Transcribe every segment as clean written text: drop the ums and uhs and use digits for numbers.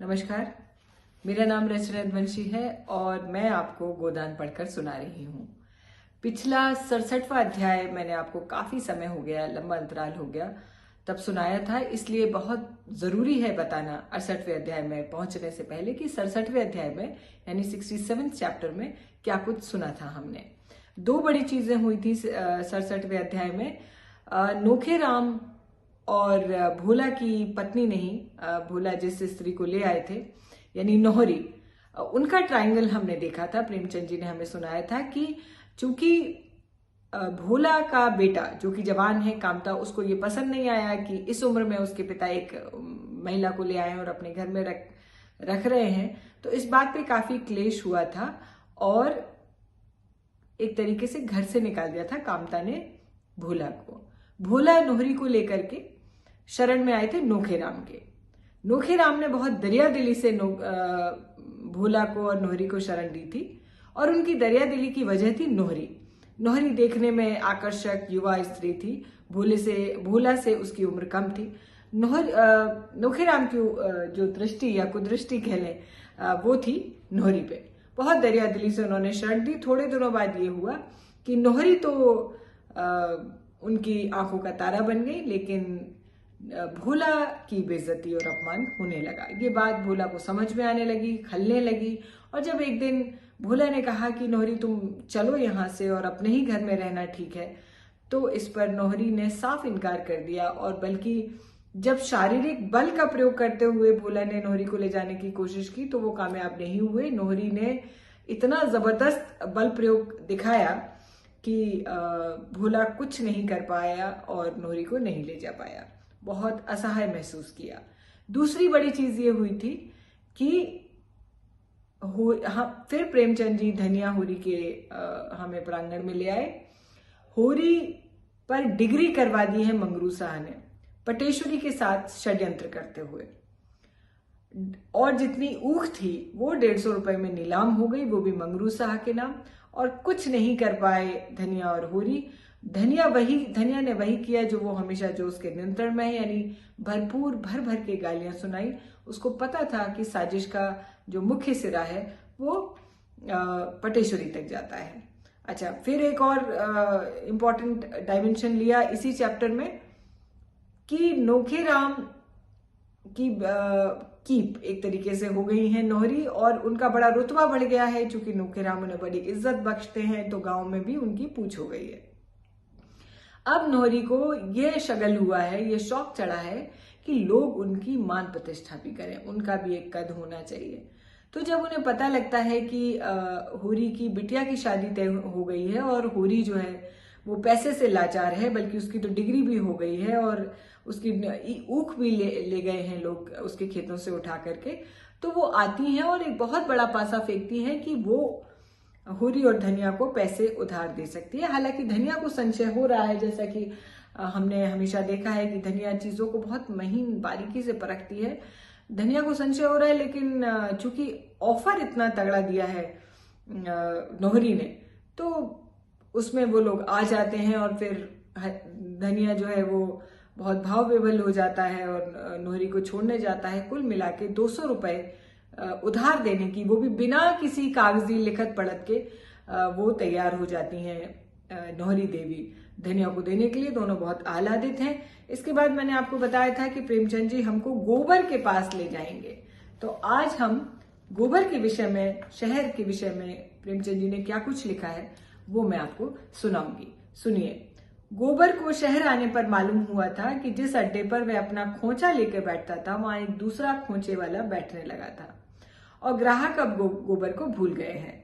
नमस्कार। मेरा नाम रचना रघुवंशी है और मैं आपको गोदान पढ़कर सुना रही हूँ। पिछला 67वां अध्याय मैंने आपको काफी समय हो गया, लंबा अंतराल हो गया, तब सुनाया था। इसलिए बहुत जरूरी है बताना 68वें अध्याय में पहुंचने से पहले कि 67वें अध्याय में यानी 67 चैप्टर में क्या कुछ सुना था हमने। दो बड़ी चीजें हुई थी 67वें अध्याय में। नोखे राम और भोला की पत्नी नहीं, भोला जिस स्त्री को ले आए थे यानी नोहरी, उनका ट्रायंगल हमने देखा था। प्रेमचंद जी ने हमें सुनाया था कि चूंकि भोला का बेटा जो कि जवान है कामता, उसको ये पसंद नहीं आया कि इस उम्र में उसके पिता एक महिला को ले आए और अपने घर में रख रहे हैं, तो इस बात पे काफी क्लेश हुआ था और एक तरीके से घर से निकाल दिया था कामता ने भोला को। भोला नोहरी को लेकर के शरण में आए थे नोखेराम के। नोखेराम ने बहुत दरिया दिली से भोला को और नोहरी को शरण दी थी और उनकी दरिया दिली की वजह थी नोहरी। नोहरी देखने में आकर्षक युवा स्त्री थी, भोला से उसकी उम्र कम थी। नोखेराम की जो दृष्टि या कुदृष्टि कह लें, वो थी नोहरी पे। बहुत दरिया दिली से उन्होंने शरण दी। थोड़े दिनों बाद ये हुआ कि नोहरी तो उनकी आंखों का तारा बन गई, लेकिन भोला की बेइज्जती और अपमान होने लगा। ये बात भोला को समझ में आने लगी, खलने लगी। और जब एक दिन भोला ने कहा कि नोहरी तुम चलो यहाँ से और अपने ही घर में रहना ठीक है, तो इस पर नोहरी ने साफ इनकार कर दिया। और बल्कि जब शारीरिक बल का प्रयोग करते हुए भोला ने नोहरी को ले जाने की कोशिश की तो वो कामयाब नहीं हुए। नोहरी ने इतना जबरदस्त बल प्रयोग दिखाया कि भोला कुछ नहीं कर पाया और नोहरी को नहीं ले जा पाया। बहुत असहाय महसूस किया। दूसरी बड़ी चीज ये हुई थी कि फिर प्रेमचंद जी धनिया होरी के हमें प्रांगण में ले आए। होरी पर डिग्री करवा दी है मंगरू शाह ने पटेश्वरी के साथ षड्यंत्र करते हुए, और जितनी ऊख थी वो 150 रुपए में नीलाम हो गई, वो भी मंगरू शाह के नाम। और कुछ नहीं कर पाए धनिया और होरी। धनिया ने वही किया जो वो हमेशा जो उसके नियंत्रण में है, यानी भरपूर भर भर के गालियां सुनाई। उसको पता था कि साजिश का जो मुख्य सिरा है वो पटेश्वरी तक जाता है। अच्छा, फिर एक और इम्पॉर्टेंट डायमेंशन लिया इसी चैप्टर में कि नोखेराम की कीप एक तरीके से हो गई है नोहरी, और उनका बड़ा रुतबा बढ़ गया है। चूंकि नोखेराम उन्हें बड़ी इज्जत बख्शते हैं तो गांव में भी उनकी पूछ हो गई है। अब नोहरी को ये शगल हुआ है, ये शौक चढ़ा है कि लोग उनकी मान प्रतिष्ठा भी करें, उनका भी एक कद होना चाहिए। तो जब उन्हें पता लगता है कि होरी की बिटिया की शादी तय हो गई है और होरी जो है वो पैसे से लाचार है, बल्कि उसकी तो डिग्री भी हो गई है और उसकी ऊख भी ले गए हैं लोग उसके खेतों से उठा करके, तो वो आती हैं और एक बहुत बड़ा पासा फेंकती हैं कि वो होरी और धनिया को पैसे उधार दे सकती है। हालांकि धनिया को संशय हो रहा है, जैसा कि हमने हमेशा देखा है कि धनिया चीजों को बहुत महीन बारीकी से परखती है। धनिया को संशय हो रहा है, लेकिन चूंकि ऑफर इतना तगड़ा दिया है नोहरी ने, तो उसमें वो लोग आ जाते हैं और फिर धनिया जो है वो बहुत भाव विवल हो जाता है और नोहरी को छोड़ने जाता है। कुल मिला के 200 रुपए उधार देने की, वो भी बिना किसी कागजी लिखत पढ़त के, वो तैयार हो जाती हैं नोहरी देवी धनिया को देने के लिए। दोनों बहुत आह्लादित हैं। इसके बाद मैंने आपको बताया था कि प्रेमचंद जी हमको गोबर के पास ले जाएंगे, तो आज हम गोबर के विषय में, शहर के विषय में प्रेमचंद जी ने क्या कुछ लिखा है वो मैं आपको सुनाऊंगी। सुनिए। गोबर को शहर आने पर मालूम हुआ था कि जिस अड्डे पर वह अपना खोंचा लेकर बैठता था वहां एक दूसरा खोंचे वाला बैठने लगा था और ग्राहक अब गोबर को भूल गए हैं।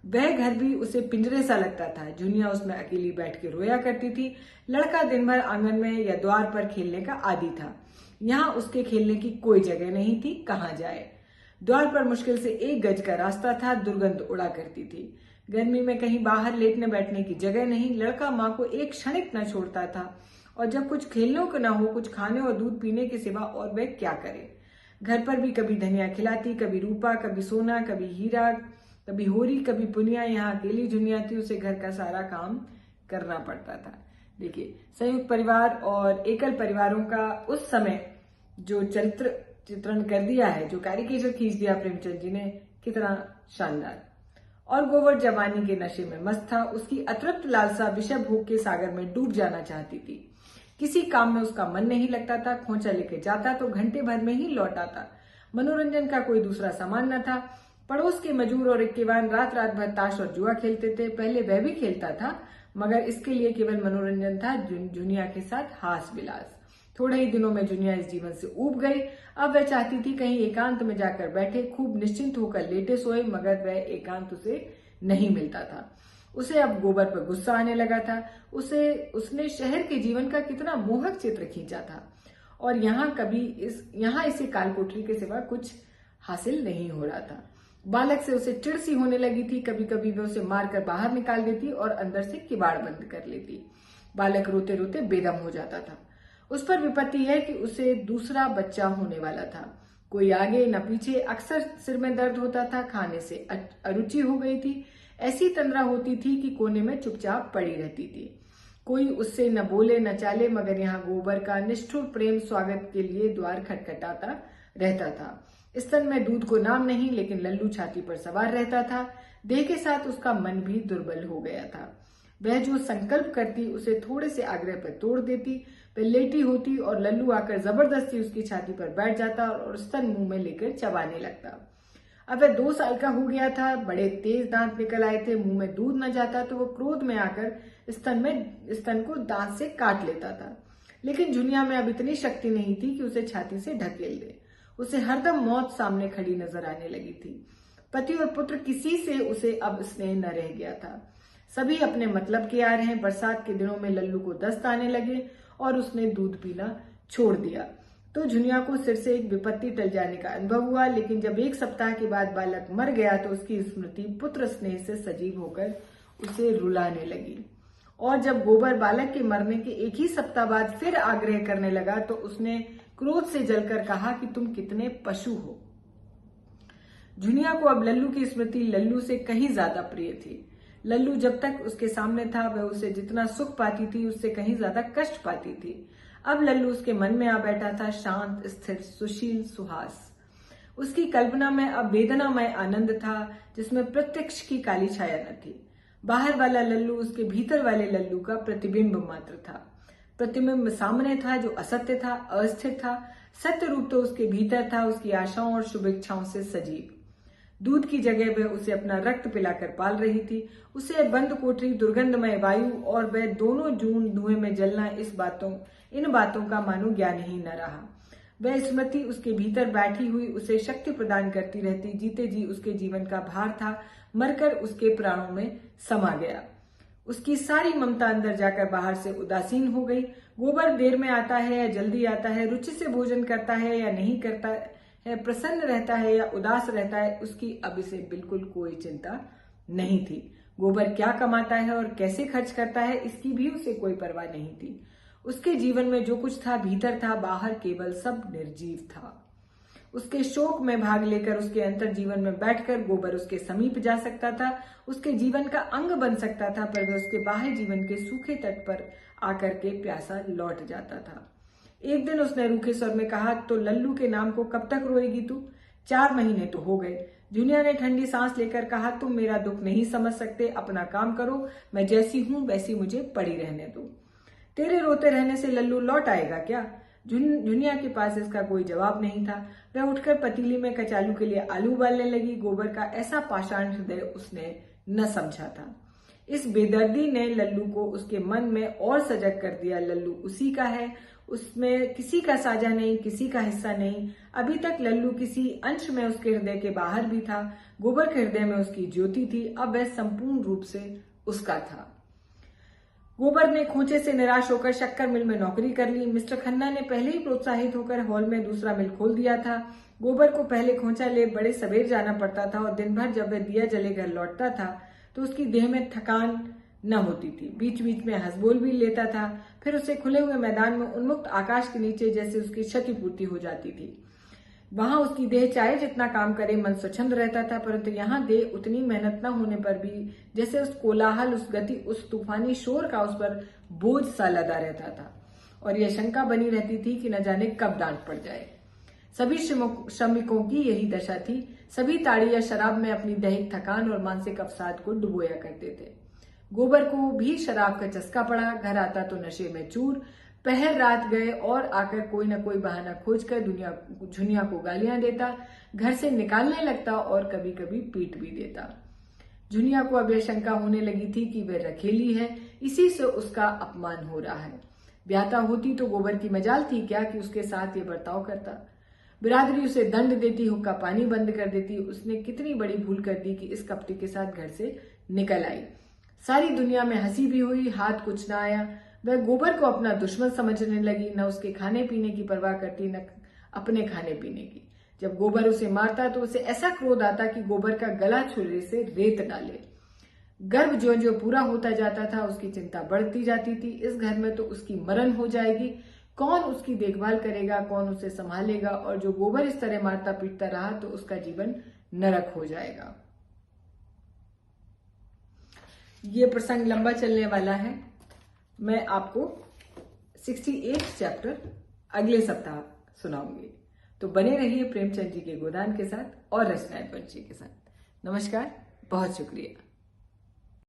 वह घर भी उसे पिंजरे सा लगता था। जुनिया उसमें अकेली बैठ के रोया करती थी। लड़का दिन भर आंगन में या द्वार पर खेलने का आदी था। यहाँ उसके खेलने की कोई जगह नहीं थी, कहाँ जाए। द्वार पर मुश्किल से 1 गज का रास्ता था। दुर्गंध उड़ा करती थी। गर्मी में कहीं बाहर लेटने बैठने की जगह नहीं। लड़का माँ को एक क्षणिक न छोड़ता था और जब कुछ खेलने को न हो, कुछ खाने और दूध पीने के सिवा और वह क्या करे। घर पर भी कभी धनिया खिलाती, कभी रूपा, कभी सोना, कभी हीरा, कभी होरी, कभी पुनिया। यहाँ अकेली जुनिया थी, उसे घर का सारा काम करना पड़ता था। देखिए, संयुक्त परिवार और एकल परिवारों का उस समय जो चरित्र चित्रण कर दिया है, जो कैरिकेचर खींच दिया प्रेमचंद जी ने, कितना शानदार। और गोबर जवानी के नशे में मस्त था। उसकी अतृप्त लालसा विषय भोग के सागर में डूब जाना चाहती थी। किसी काम में उसका मन नहीं लगता था। खोंचा लेके जाता तो घंटे भर में ही लौट आता। मनोरंजन का कोई दूसरा सामान न था। पड़ोस के मजूर और इक्केवान रात रात भर ताश और जुआ खेलते थे। पहले वह भी खेलता था, मगर इसके लिए केवल मनोरंजन था जुनिया के साथ हास विलास। थोड़े ही दिनों में जुनिया इस जीवन से ऊब गई। अब वह चाहती थी कहीं एकांत में जाकर बैठे, खूब निश्चिंत होकर लेटे सोए, मगर वह एकांत उसे नहीं मिलता था। उसे अब गोबर पर गुस्सा आने लगा था। उसने शहर के जीवन का कितना मोहक चित्र खींचा था, और यहाँ इसे कालकोठरी के सिवा कुछ हासिल नहीं हो रहा था। बालक से उसे चिढ़ सी होने लगी थी। कभी कभी वह उसे मारकर बाहर निकाल देती और अंदर से किवाड़ बंद कर लेती। बालक रोते रोते बेदम हो जाता था। उस पर विपत्ति है कि उसे दूसरा बच्चा होने वाला था। कोई आगे न पीछे, अक्सर सिर में दर्द होता था, खाने से अरुचि हो गई थी। ऐसी तंद्रा होती थी कि कोने में चुपचाप पड़ी रहती थी। कोई उससे न बोले न चाले, मगर यहाँ गोबर का निष्ठुर प्रेम स्वागत के लिए द्वार खटखटाता रहता था। स्तन में दूध को नाम नहीं, लेकिन लल्लू छाती पर सवार रहता था। देह के साथ उसका मन भी दुर्बल हो गया था। वह जो संकल्प करती उसे थोड़े से आग्रह पर तोड़ देती। वह लेटी होती और लल्लू आकर जबरदस्ती उसकी छाती पर बैठ जाता और स्तन मुंह में लेकर चबाने लगता। अब वह 2 साल का हो गया था। बड़े तेज दांत निकल आए थे। मुंह में दूध न जाता तो वो क्रोध में आकर स्तन को दांत से काट लेता था। लेकिन जुनिया में अब इतनी शक्ति नहीं थी कि उसे छाती से ढकेल दे। उसे हरदम मौत सामने खड़ी नजर आने लगी थी। पति और पुत्र किसी से उसे अब स्नेह न रह गया था। सभी अपने मतलब के आ रहे हैं। बरसात के दिनों में लल्लू को दस्त आने लगे और उसने दूध पीना छोड़ दिया तो जुनिया को सिर से एक विपत्ति टल जाने का अनुभव हुआ। लेकिन जब 1 सप्ताह के बाद बालक मर गया तो उसकी स्मृति पुत्र स्नेह से सजीव होकर उसे रुलाने लगी। और जब गोबर बालक के मरने के 1 ही सप्ताह बाद फिर आग्रह करने लगा तो उसने क्रोध से जलकर कहा कि तुम कितने पशु हो। जुनिया को अब लल्लू की स्मृति लल्लू से कहीं ज्यादा प्रिय थी। लल्लू जब तक उसके सामने था वह उसे जितना सुख पाती थी उससे कहीं ज्यादा कष्ट पाती थी। अब लल्लू उसके मन में आ बैठा था, शांत, स्थिर, सुशील, सुहास। उसकी कल्पना में अब वेदनामय आनंद था, जिसमें प्रत्यक्ष की काली छाया न थी। बाहर वाला लल्लू उसके भीतर वाले लल्लू का प्रतिबिंब मात्र था। प्रतिबिंब सामने था जो असत्य था, अस्थिर था। सत्य रूप तो उसके भीतर था, उसकी आशाओं और शुभेच्छाओं से सजीव। दूध की जगह वह उसे अपना रक्त पिलाकर पाल रही थी। उसे बंद कोठरी, दुर्गंधमय वायु और वह दोनों जून धुएं में जलना, इन बातों का मानो ज्ञान ही न रहा। वह स्मृति उसके भीतर बैठी हुई उसे शक्ति प्रदान करती रहती। जीते जी उसके जीवन का भार था, मरकर उसके प्राणों में समा गया। उसकी सारी ममता अंदर जाकर बाहर से उदासीन हो गई। गोबर देर में आता है या जल्दी आता है, रुचि से भोजन करता है या नहीं करता है, प्रसन्न रहता है या उदास रहता है, उसकी अब इसे बिल्कुल कोई चिंता नहीं थी। गोबर क्या कमाता है और कैसे खर्च करता है, इसकी भी उसे कोई परवाह नहीं थी। उसके जीवन में जो कुछ था भीतर था, बाहर केवल सब निर्जीव था। उसके शोक में भाग लेकर उसके अंतर जीवन में बैठकर गोबर उसके समीप जा सकता था, उसके जीवन का अंग बन सकता था, पर वह उसके बाह्य जीवन के सूखे तट पर आकर के प्यासा लौट जाता था। एक दिन उसने रूखे स्वर में कहा, तो लल्लू के नाम को कब तक रोएगी तू? 4 महीने तो हो गए। जुनिया ने ठंडी सांस लेकर कहा, तुम मेरा दुख नहीं समझ सकते, अपना काम करो, मैं जैसी हूं वैसी मुझे पड़ी रहने दो। तेरे रोते रहने से लल्लू लौट आएगा क्या? जुनिया के पास इसका कोई जवाब नहीं था। वह उठकर पतीली में कचालू के लिए आलू उबालने लगी। गोबर का ऐसा पाषाण हृदय उसने न समझा था। इस बेदर्दी ने लल्लू को उसके मन में और सजग कर दिया। लल्लू उसी का है, उसमें किसी का साझा नहीं, किसी का हिस्सा नहीं। अभी तक लल्लू किसी अंश में उसके हृदय के बाहर भी था। गोबर के हृदय में उसकी ज्योति थी, अब वह संपूर्ण रूप से उसका था। गोबर ने खोचे से निराश होकर शक्कर मिल में नौकरी कर ली। मिस्टर खन्ना ने पहले ही प्रोत्साहित होकर हॉल में दूसरा मिल खोल दिया था। गोबर को पहले खोचा ले बड़े सवेर जाना पड़ता था और दिन भर जब वह दिया जले घर लौटता था तो उसकी देह में थकान न होती थी। बीच बीच में हंसबोल भी लेता था। फिर उसे खुले हुए मैदान में उन्मुक्त आकाश के नीचे जैसे उसकी क्षतिपूर्ति हो जाती थी। वहां उसकी देह चाहे जितना काम करे मन स्वच्छंद रहता था, परंतु यहाँ देह उतनी मेहनत न होने पर भी जैसे उस कोलाहल, उस गति, उस तूफानी शोर का उस पर बोझ सा लदा रहता था और यह शंका बनी रहती थी कि न जाने कब डांट पड़ जाए। सभी श्रमिकों की यही दशा थी। सभी ताड़िया शराब में अपनी दैहिक थकान और मानसिक अवसाद को डुबोया करते थे। गोबर को भी शराब का चस्का पड़ा। घर आता तो नशे में चूर। पहर रात गए और आकर कोई न कोई बहाना खोजकर झुनिया को गालियां देता, घर से निकालने लगता और कभी कभी पीट भी देता। झुनिया को अब यह शंका होने लगी थी कि वह रखेली है, इसी से उसका अपमान हो रहा है। ब्याहता होती तो गोबर की मजाल थी क्या कि उसके साथ ये बर्ताव करता। बिरादरी उसे दंड देती, हुक्का पानी बंद कर देती। उसने कितनी बड़ी भूल कर दी कि इस कपटी के साथ घर से निकल आई। सारी दुनिया में हंसी भी हुई, हाथ कुछ ना आया। वह गोबर को अपना दुश्मन समझने लगी, न उसके खाने पीने की परवाह करती, न अपने खाने पीने की। जब गोबर उसे मारता तो उसे ऐसा क्रोध आता कि गोबर का गला छुरे से रेत डाले। गर्भ ज्यों ज्यों पूरा होता जाता था, उसकी चिंता बढ़ती जाती थी। इस घर में तो उसकी मरण हो जाएगी, कौन उसकी देखभाल करेगा, कौन उसे संभालेगा। और जो गोबर इस तरह मारता पीटता रहा तो उसका जीवन नरक हो जाएगा। ये प्रसंग लंबा चलने वाला है। मैं आपको 68 चैप्टर अगले सप्ताह सुनाऊंगी। तो बने रहिए प्रेमचंद जी के गोदान के साथ और रचना एडवेंचर के साथ। नमस्कार, बहुत शुक्रिया।